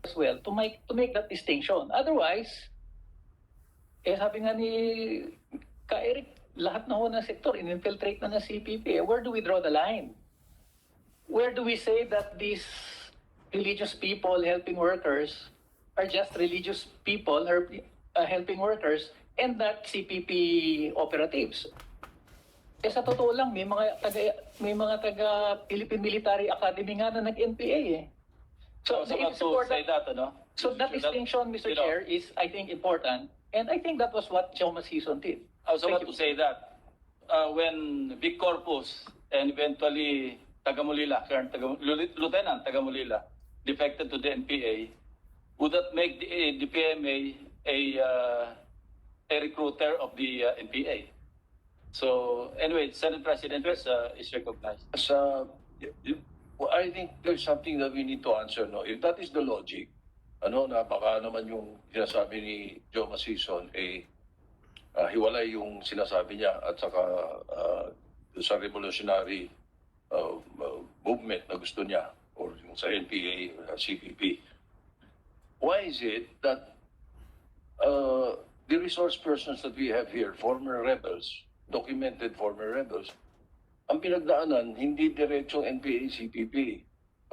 as well to make that distinction. Otherwise, sabi nga ni Ka-Eric, lahat na ho ng sektor in-infiltrate na ng CPP. Where do we draw the line? Where do we say that these religious people helping workers are just religious people helping workers and not CPP operatives? Sa totoo lang, may mga taga Philippine Military Academy nga na nag-NPA eh. So that distinction, Mr. Chair, is I think important, and I think that was what Joma Season did. I was about to say that when Big Corpus and eventually Lieutenant Tagamulila defected to the NPA, would that make the PMA a recruiter of the NPA? So anyway, Senate President is recognized. I think there's something that we need to answer. No, if that is the logic, na baka naman yung sinasabi ni Joma Season, hiwalay yung sinasabi niya at saka sa revolutionary movement na gusto niya or yung sa NPA, CPP. Why is it that the resource persons that we have here, former rebels, documented former rebels, ang pinagdaanan, hindi diretsong NPA, CPP.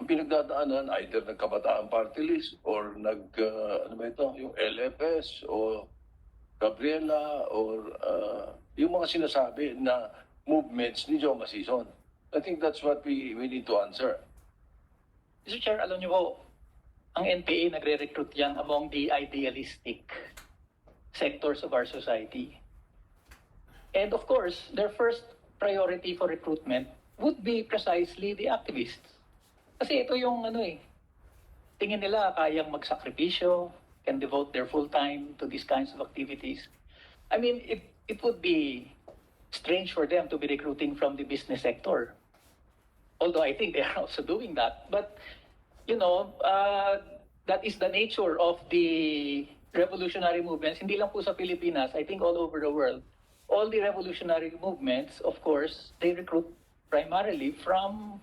Ang pinagdadaanan, either nagkabataan party list or yung LFS o Gabriela or yung mga sinasabi na movements ni Joma Season. I think that's what we need to answer. Mr. Chair, alam niyo po, ang NPA nagre-recruit yan among the idealistic sectors of our society. And of course, their first priority for recruitment would be precisely the activists. Kasi ito yung tingin nila kayang magsakripisyo, can devote their full time to these kinds of activities. I mean, it would be strange for them to be recruiting from the business sector. Although I think they are also doing that. But, that is the nature of the revolutionary movements. Hindi lang po sa Pilipinas, I think all over the world. All the revolutionary movements, of course, they recruit primarily from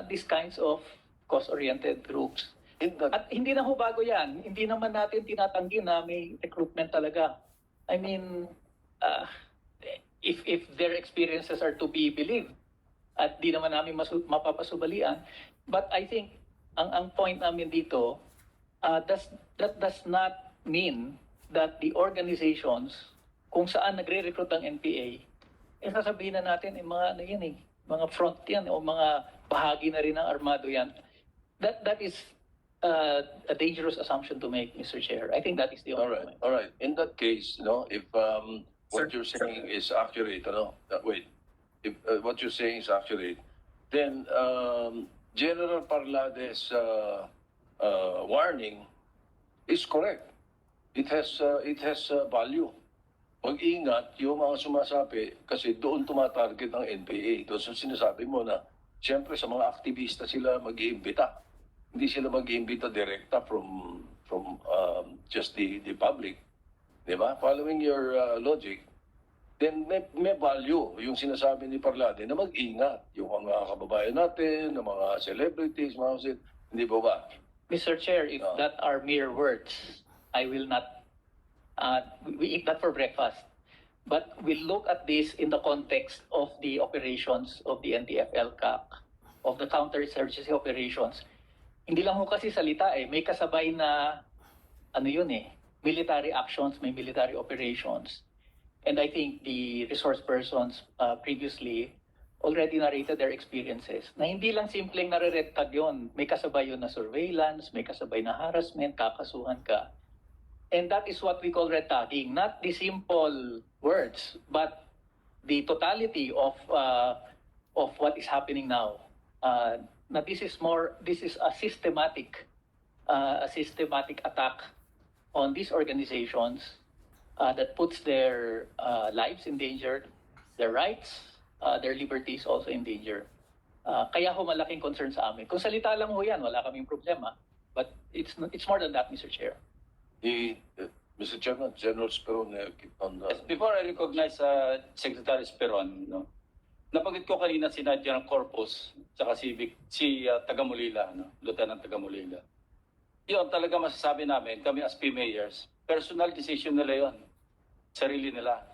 these kinds of cause-oriented groups. At hindi na ho bago yan. Hindi naman natin tinatanggi na may recruitment talaga. I mean, if their experiences are to be believed, at di naman namin mapapasubalian. But I think, ang point namin dito, that does not mean that the organizations kung saan nagre-recruit ang NPA, sasabihin na natin, mga front yan, o mga bahagi na rin ng armado yan. That is a dangerous assumption to make, Mr. Chair. I think that is the only point. All right. In that case, if what you're saying is accurate, if what you're saying is accurate, then General Parlade's warning is correct. It has value. Mag-ingat yung mga sumasabi kasi doon tumatarget ang NPA. Doon sa sinasabi mo na siyempre sa mga aktivista sila mag-iimbita. Hindi sila mag-iimbita direkta from just the public. Diba? Following your logic, then may value yung sinasabi ni Parlade na mag-ingat yung mga kababayan natin, ng mga celebrities, hindi ba? Mr. Chair, if that are mere words, I will not we eat that for breakfast. But we look at this in the context of the operations of the NTF-LCAC, of the counterinsurgency operations. Hindi lang ho kasi salita may kasabay na military actions, may military operations. And I think the resource persons previously already narrated their experiences na hindi lang simpleng nare-red tag yun. May kasabay yun na surveillance, may kasabay na harassment, kakasuhan ka. And that is what we call red tagging, not the simple words, but the totality of what is happening now. Now this is a systematic attack on these organizations that puts their lives in danger, their rights, their liberties also in danger. Kaya ho malaking concern sa amin. Kung salita lang ho yan, wala kaming problema. But it's more than that, Mr. Chair. Mr. Chairman, General Speron, on Before I recognize Secretary Speron, nabanggit ko kanina si General Corpus, saka si Tagamulila, Lieutenant Tagamulila. yun talaga masasabi namin, kami as PMayors, personal decision nila yun. Sarili nila.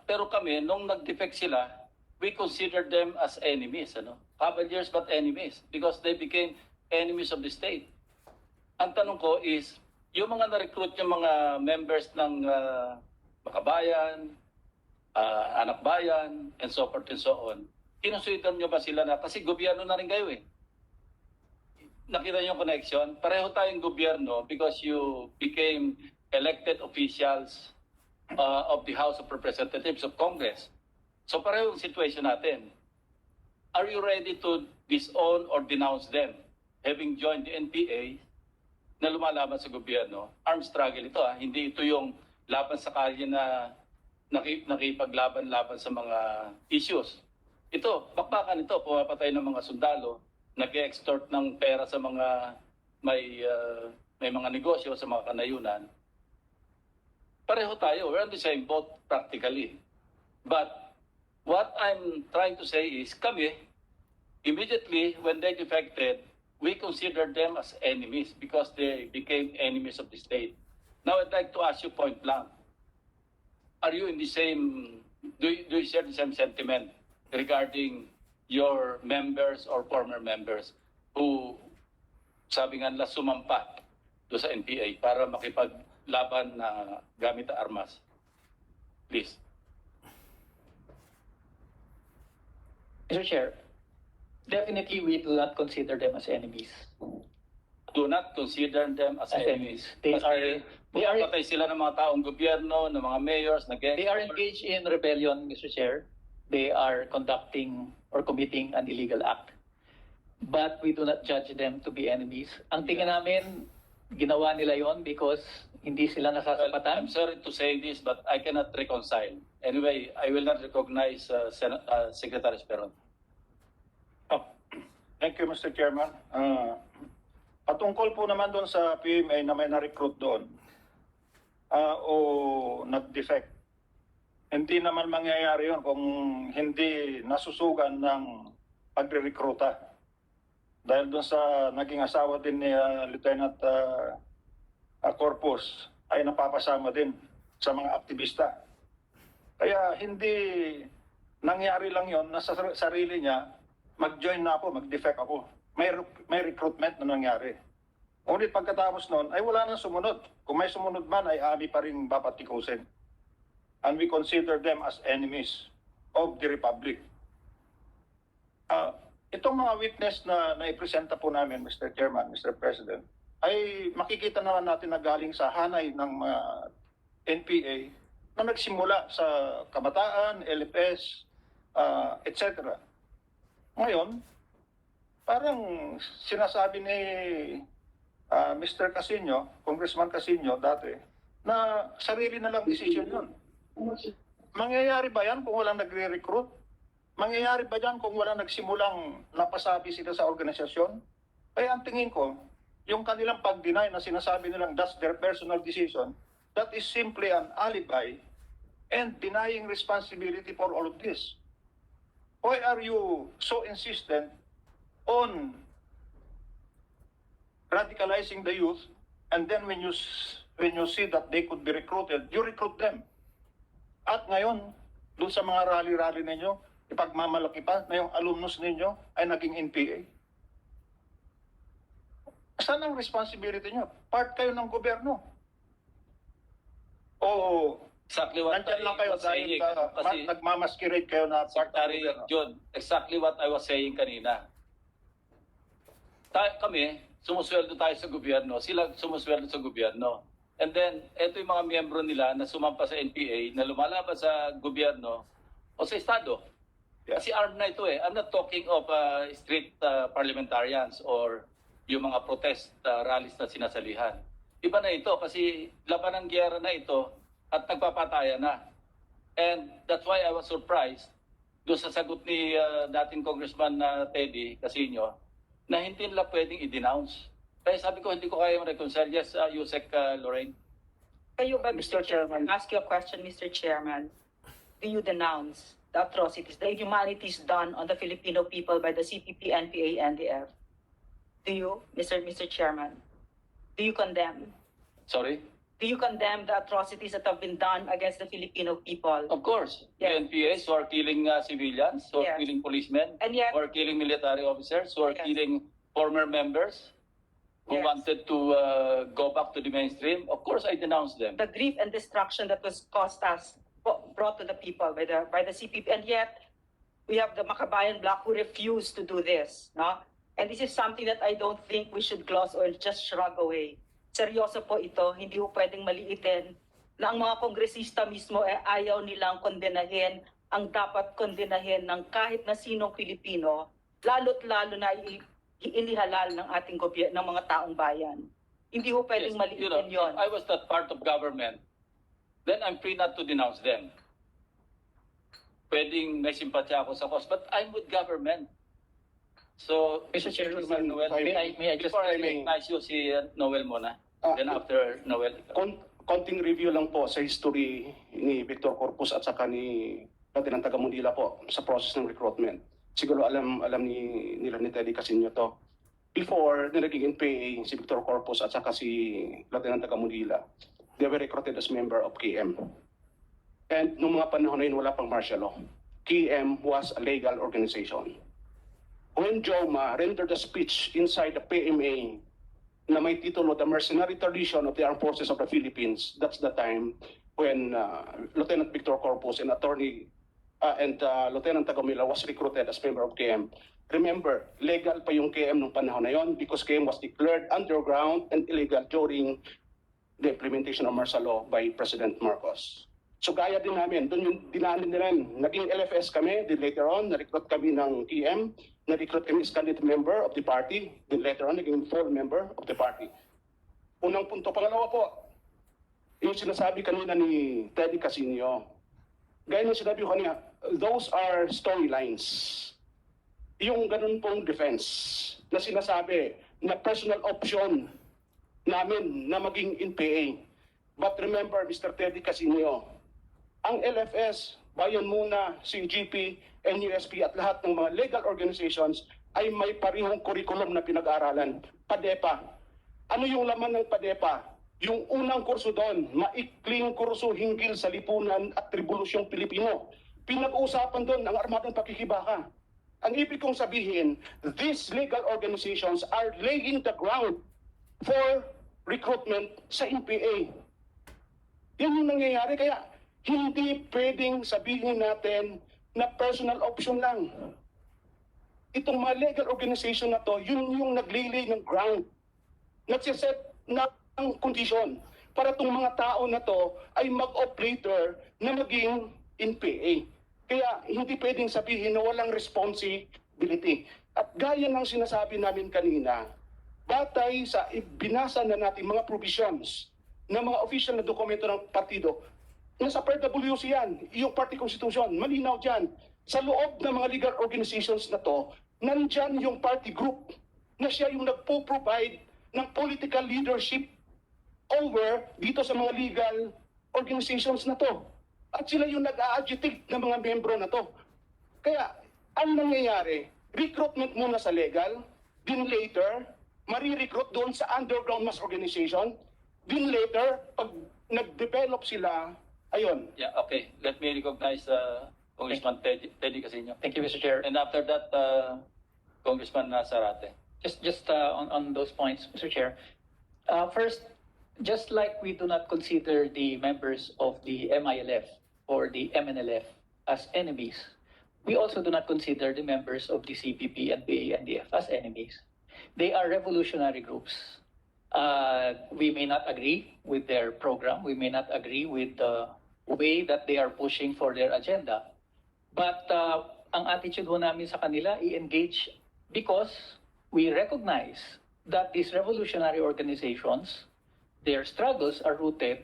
Pero kami, nung nag-defect sila, we consider them as enemies, Cavaliers but enemies, because they became enemies of the state. Ang tanong ko is, yung mga na-recruit yung mga members ng Maka Bayan, Anak Bayan, and so forth and so on, kinusuitan nyo ba sila na, kasi gobyerno na rin kayo eh. Nakita niyo yung connection? Pareho tayong gobyerno because you became elected officials of the House of Representatives of Congress. So pareho yung situation natin. Are you ready to disown or denounce them? Having joined the NPA na lumalaban sa gobyerno, armed struggle ito hindi ito yung laban sa kalye na nakipaglaban-laban sa mga issues. Ito, bakbakan ito, pumapatay ng mga sundalo, nag-extort ng pera sa mga may mga negosyo, sa mga kanayunan. Pareho tayo, we're on the same boat practically. But what I'm trying to say is, kami, immediately when they defected, we considered them as enemies because they became enemies of the state. Now I'd like to ask you point blank. Are you in the same, do you share the same sentiment regarding your members or former members who, sabi nga nila, sumampa do sa NPA para makipaglaban na gamit ang armas? Please. Mr. Chair, definitely we do not consider them as enemies. Do not consider them as enemies. They are Patay sila ng mga taong gobyerno, ng mga mayors, they are engaged in rebellion, Mr. Chair. They are conducting or committing an illegal act. But we do not judge them to be enemies. Ang tingin namin, ginawa nila yon because hindi sila I'm nasasapatan. sorry to say this, but I cannot reconcile. Anyway, I will not recognize Secretary Esperon. Thank you, Mr. Chairman. Patungkol po naman doon sa PMA na may na-recruit doon o nag-defect, hindi naman mangyayari yun kung hindi nasusugan ng pagre-recruita. Dahil doon sa naging asawa din ni Lieutenant Corpus ay napapasama din sa mga aktivista. Kaya hindi nangyari lang yon na sa sarili niya, mag-join na ako, mag-defect ako. May recruitment na nangyari. Ngunit pagkatapos noon ay wala nang sumunod. Kung may sumunod man ay ami pa rin papatikusin. And we consider them as enemies of the Republic. Itong mga witness na naipresenta po namin, Mr. Chairman, Mr. President, ay makikita naman natin na galing sa hanay ng mga NPA na nagsimula sa kabataan, LFS, etc. Ngayon, parang sinasabi ni Mr. Casiño, Congressman Casiño dati, na sarili na lang decision yun. Mangyayari ba yan kung walang nagre-recruit? Mangyayari ba yan kung walang nagsimulang napasabi sila sa organisasyon? Kaya ang tingin ko, yung kanilang pag-deny na sinasabi nilang that's their personal decision, that is simply an alibi and denying responsibility for all of this. Why are you so insistent on radicalizing the youth, and then when you see that they could be recruited, you recruit them? At ngayon, doon sa mga rally-rally ninyo, ipagmamalaki pa na yung alumnus ninyo ay naging NPA. Saan ang responsibility nyo? Part kayo ng gobyerno. O Exactly what nandyan lang I kayo was dahil saying. Kasi, nagmamasquerade kayo na part ng Secretary gobyerno. John, exactly what I was saying kanina. Kami, sumusweldo tayo sa gobyerno. Sila sumusweldo sa gobyerno. And then, eto yung mga miyembro nila na sumampa sa NPA, na lumalaban sa gobyerno o sa Estado. Yeah. Kasi armed na ito eh. I'm not talking of street parliamentarians or yung mga protest rallies na sinasalihan. Iba na ito kasi laban ng giyera na ito at nagpapatayan na. And that's why I was surprised doon sa sagot ni dating Congressman Tedy Casiño na hindi nila pwedeng i-denounce. Kaya sabi ko, hindi ko kaya reconcile. Yes, Yusek Lorraine. Kayo ba, Mr. Chairman, ask you a question, Mr. Chairman. Do you denounce the atrocities, the inhumanities done on the Filipino people by the CPP-npa, NDF? Do you, Mr. Chairman? Do you condemn? Sorry? Do you condemn the atrocities that have been done against the Filipino people? Of course. Yes. The NPAs who are killing civilians, who are Yes. killing policemen, And yet- who are killing military officers, who are Yes. killing former members who Yes. wanted to go back to the mainstream. Of course, I denounce them. The grief and destruction that was caused us, brought to the people by the CPP, and yet we have the Maka Bayan Bloc who refused to do this, no? And this is something that I don't think we should gloss or just shrug away. Seryoso po ito, hindi po pwedeng maliitin na ang mga kongresista mismo ay ayaw nilang kondenahin ang dapat kondenahin ng kahit na sinong Pilipino, lalo't lalo na inihalal ng ating gobyerno, ng mga taong bayan. Hindi po pwedeng Yes, you know, maliitin yon. if I was not part of government, then I'm free not to denounce them. Pwedeng may simpatya ako sa cause, but I'm with government. So, Mr. Chairman, Noel, may I just before I recognize you, si Noel muna. Then after Noel. Konting review lang po sa history ni Victor Corpus at saka ni Lieutenant Taga-Munila po sa process ng recruitment. Siguro alam nila ni Tedy Casiño to. Before naging NPA si Victor Corpus at saka si Lieutenant Taga-Munila, they were recruited as member of KM. And nung mga panahon na yun, wala pang martial law. KM was a legal organization. When Joma rendered a speech inside the PMA na may titulo, The Mercenary Tradition of the Armed Forces of the Philippines, that's the time when Lieutenant Victor Corpus and Lieutenant Taga-Munila was recruited as member of KM. Remember, legal pa yung KM nung panahon na yon because KM was declared underground and illegal during the implementation of martial law by President Marcos. So gaya din namin, doon yung dinaanin nila, naging LFS kami, then later on, na-recruit kami ng KM, na-recruit kami as candidate member of the party, then later on, naging full member of the party. Unang punto, pangalawa po, yung sinasabi kanina ni Tedy Casiño, gaya ng sinabi ko kanina, those are storylines. Yung ganun pong defense na sinasabi na personal option namin na maging NPA. But remember, Mr. Tedy Casiño, ang LFS, Bayan Muna, CGP, NUSP at lahat ng mga legal organizations ay may parehong kurikulum na pinag-aaralan. PADEPA. Ano yung laman ng PADEPA? Yung unang kurso doon, maikling kurso hinggil sa lipunan at revolusyong Pilipino. Pinag-uusapan doon ang armadong pakikibaka. Ang ibig kong sabihin, these legal organizations are laying the ground for recruitment sa NPA. Yan yung nangyayari, kaya hindi pwedeng sabihin natin na personal option lang. Itong mga legal organization na to, yun yung naglilay ng ground. Nagsiset ng kondisyon para itong mga tao na to ay mag-opt later na maging NPA. Kaya hindi pwedeng sabihin na walang responsibility. At gaya ng sinasabi namin kanina, batay sa binasa na natin mga provisions ng mga official na dokumento ng partido, nasa PWC yan, yung party constitution, malinaw dyan. Sa loob ng mga legal organizations na to, nandyan yung party group na siya yung nagpo-provide ng political leadership over dito sa mga legal organizations na to. At sila yung nag-a-agitate ng mga membro na to. Kaya, ang nangyayari, recruitment muna sa legal, then later, marirecruit doon sa underground mass organization, then later, pag nag-develop sila, ayun. Yeah, okay. Let me recognize Congressman Tedy Casiño. Thank you, Mr. Chair. And after that, Congressman Zarate. Just on those points, Mr. Chair. First, just like we do not consider the members of the MILF or the MNLF as enemies, we also do not consider the members of the CPP-npa and NDF as enemies. They are revolutionary groups. We may not agree with their program. We may not agree with the way that they are pushing for their agenda. But ang attitude ho namin sa kanila, i-engage because we recognize that these revolutionary organizations, their struggles are rooted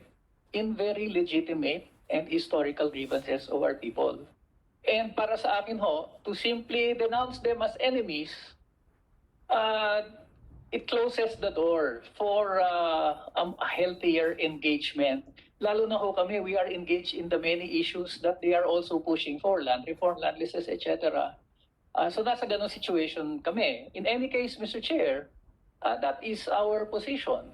in very legitimate and historical grievances of our people. And para sa akin ho, to simply denounce them as enemies, it closes the door for a healthier engagement. Lalo na ho kami, we are engaged in the many issues that they are also pushing for, land reform, land leases, etc. So nasa ganong situation kami. In any case, Mr. Chair, that is our position.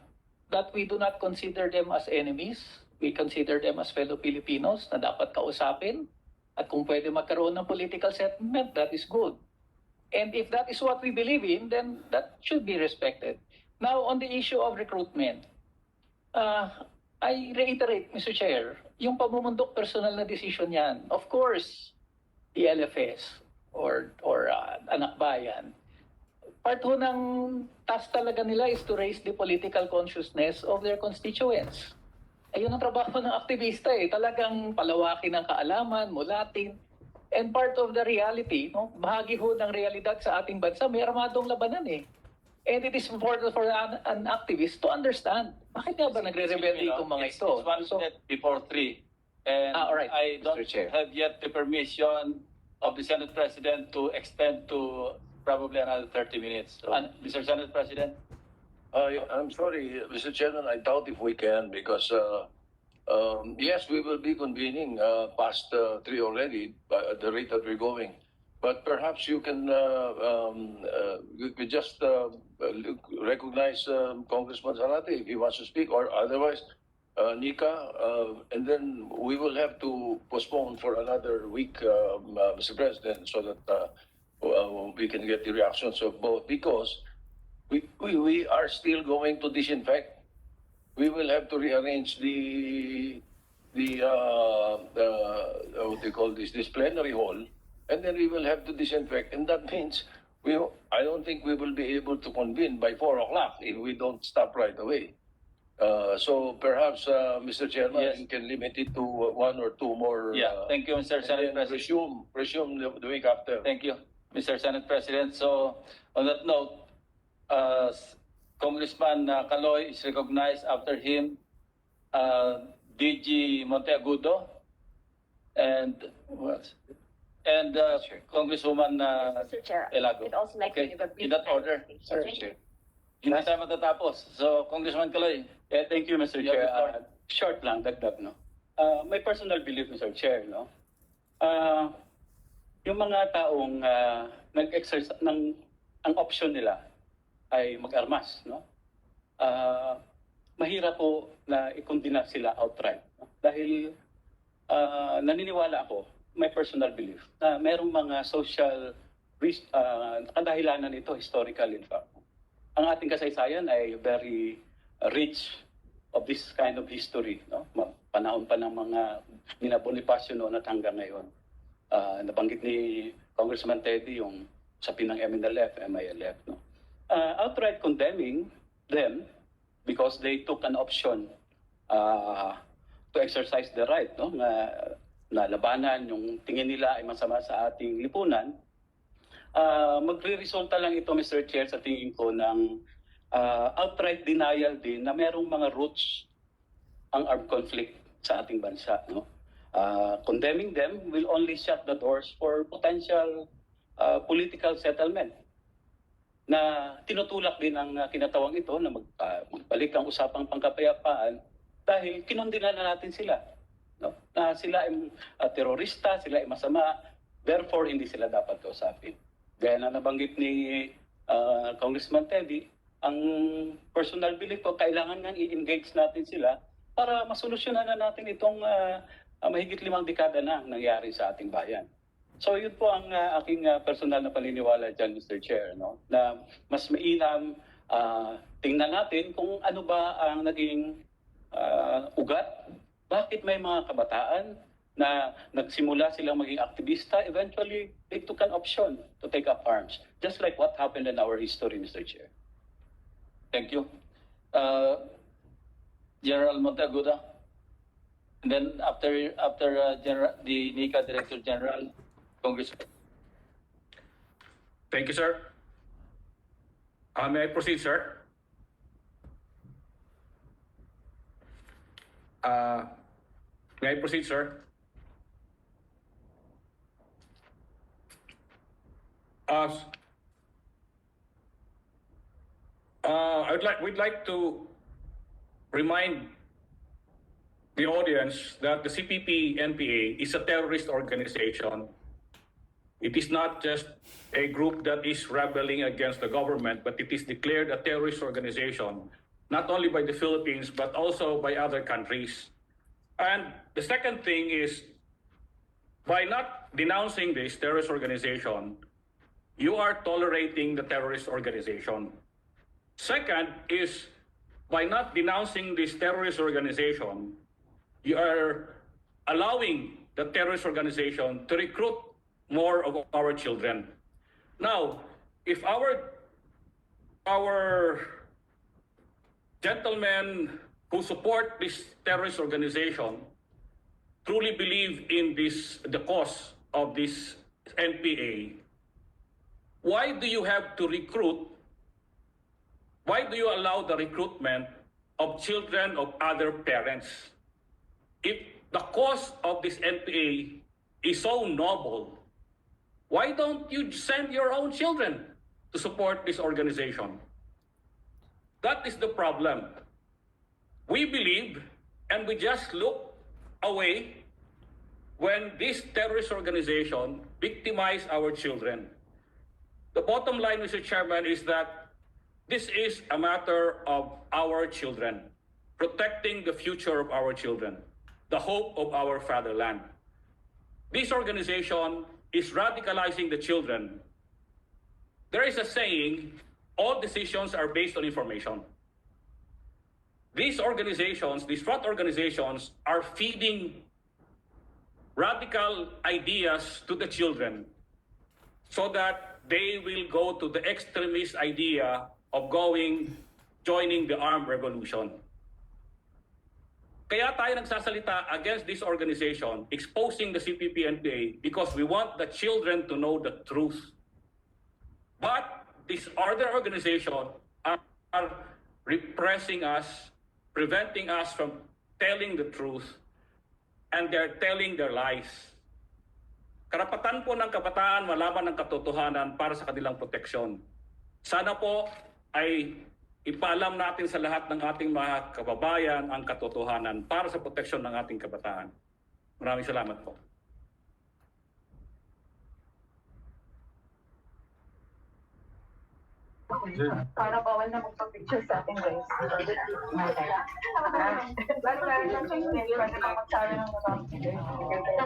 that we do not consider them as enemies. We consider them as fellow Filipinos na dapat kausapin. At kung pwede magkaroon ng political settlement, that is good. And if that is what we believe in, then that should be respected. Now, on the issue of recruitment, I reiterate, Mr. Chair, yung pamumundok personal na decision yan. Of course, the LFS or Anak Bayan, part ho ng task talaga nila is to raise the political consciousness of their constituents. Ayun ang trabaho ng aktivista eh. Talagang palawakin ang kaalaman, mulatin. And part of the reality, no? Bahagi ho ng realidad sa ating bansa, may armadong labanan eh. And it is important for an activist to understand. Bakit nga ba nagre-rebelde itong mga ito? It's 1 minute before 3. And all right, I don't Mr. Chair. have yet the permission of the Senate President to extend to probably another 30 minutes. So, Mr. Senate President? I'm sorry, Mr. Chairman, I doubt if we can because, yes, we will be convening past 3 already at the rate that we're going. But perhaps you can you could just recognize Congressman Zarate if he wants to speak, or otherwise, Nika, and then we will have to postpone for another week, Mr. President, so that we can get the reactions of both, because we are still going to disinfect. We will have to rearrange the what they call this plenary hall, and then we will have to disinfect, and that means I don't think we will be able to convene by 4 o'clock if we don't stop right away. So perhaps, Mr. Chairman, Yes. you can limit it to 1 or 2 more. Yeah, thank you, Mr. and Senate then President. resume the week after. Thank you, Mr. Senate President. So, on that note, Congressman Caloy is recognized. After him, DG Monteagudo and what? And Congresswoman Mr. Chair, Elago. I'd also like to Okay, give a brief in that order. clarification. Hindi tayo matatapos. So, Congressman Caloy. Yeah, thank you, Mr. You have Chair. the floor. Short lang, dagdag, no? My personal belief, Mr. Chair, no? Yung mga taong nag-exercise, ang option nila ay mag-armas, no? Mahirap po na ikondina sila outright. No? Dahil naniniwala ako, my personal belief, na mayroong mga social kadahilanan nito, historical in fact. Ang ating kasaysayan ay very rich of this kind of history, no? Panahon pa ng mga nina Bonifacio noon at hanggang ngayon. Nabanggit ni Congressman Tedy yung usapin ng MNLF, MILF, no? Outright condemning them because they took an option to exercise the right, no? Na labanan yung tingin nila ay masama sa ating lipunan. Magre-resulta lang ito, Mr. Chair, sa tingin ko ng outright denial din na merong mga roots ang armed conflict sa ating bansa, no? Condemning them will only shut the doors for potential political settlement na tinutulak din ang kinatawang ito na magbalik ang usapang pangkapayapaan dahil kinondena na natin sila, no? Na sila ay terorista, sila ay masama, therefore hindi sila dapat kausapin. Gaya na nabanggit ni Congressman Tedy, ang personal belief ko, kailangan nga i-engage natin sila para masolusyonan na natin itong mahigit 5 dekada na nangyari sa ating bayan. So yun po ang aking personal na paniniwala dyan, Mr. Chair, no? Na mas mainam tingnan natin kung ano ba ang naging ugat. Bakit may mga kabataan na nagsimula silang maging aktivista, eventually they took an option to take up arms. Just like what happened in our history, Mr. Chair. Thank you. General Monteagudo. And then after the NICA Director General, Congressman. Thank you, sir. May I proceed, sir? May I proceed, sir? We'd like to remind the audience that the cpp-npa is a terrorist organization. It is not just a group that is rebelling against the government, but it is declared a terrorist organization not only by the Philippines, but also by other countries. And the second thing is, by not denouncing this terrorist organization, you are tolerating the terrorist organization. Second is, by not denouncing this terrorist organization, you are allowing the terrorist organization to recruit more of our children. Now, if our gentlemen who support this terrorist organization truly believe in the cause of this NPA, why do you have to recruit? Why do you allow the recruitment of children of other parents? If the cause of this NPA is so noble, why don't you send your own children to support this organization? That is the problem. We believe, and we just look away when this terrorist organization victimize our children. The bottom line, Mr. Chairman, is that this is a matter of our children, protecting the future of our children, the hope of our fatherland. This organization is radicalizing the children. There is a saying, all decisions are based on information. These organizations, these SWAT organizations, are feeding radical ideas to the children so that they will go to the extremist idea of joining the armed revolution. Kaya tayo nagsasalita against this organization, exposing the CPP-NPA, because we want the children to know the truth. But these other organizations are repressing us, preventing us from telling the truth, and they're telling their lies. Karapatan po ng kabataan malaman ng katotohanan para sa kanilang proteksyon. Sana po ay ipaalam natin sa lahat ng ating mga kababayan ang katotohanan para sa proteksyon ng ating kabataan. Maraming salamat po. Para bawal na magpa-picture sa ating guys. Pwede ba magsabi ng mga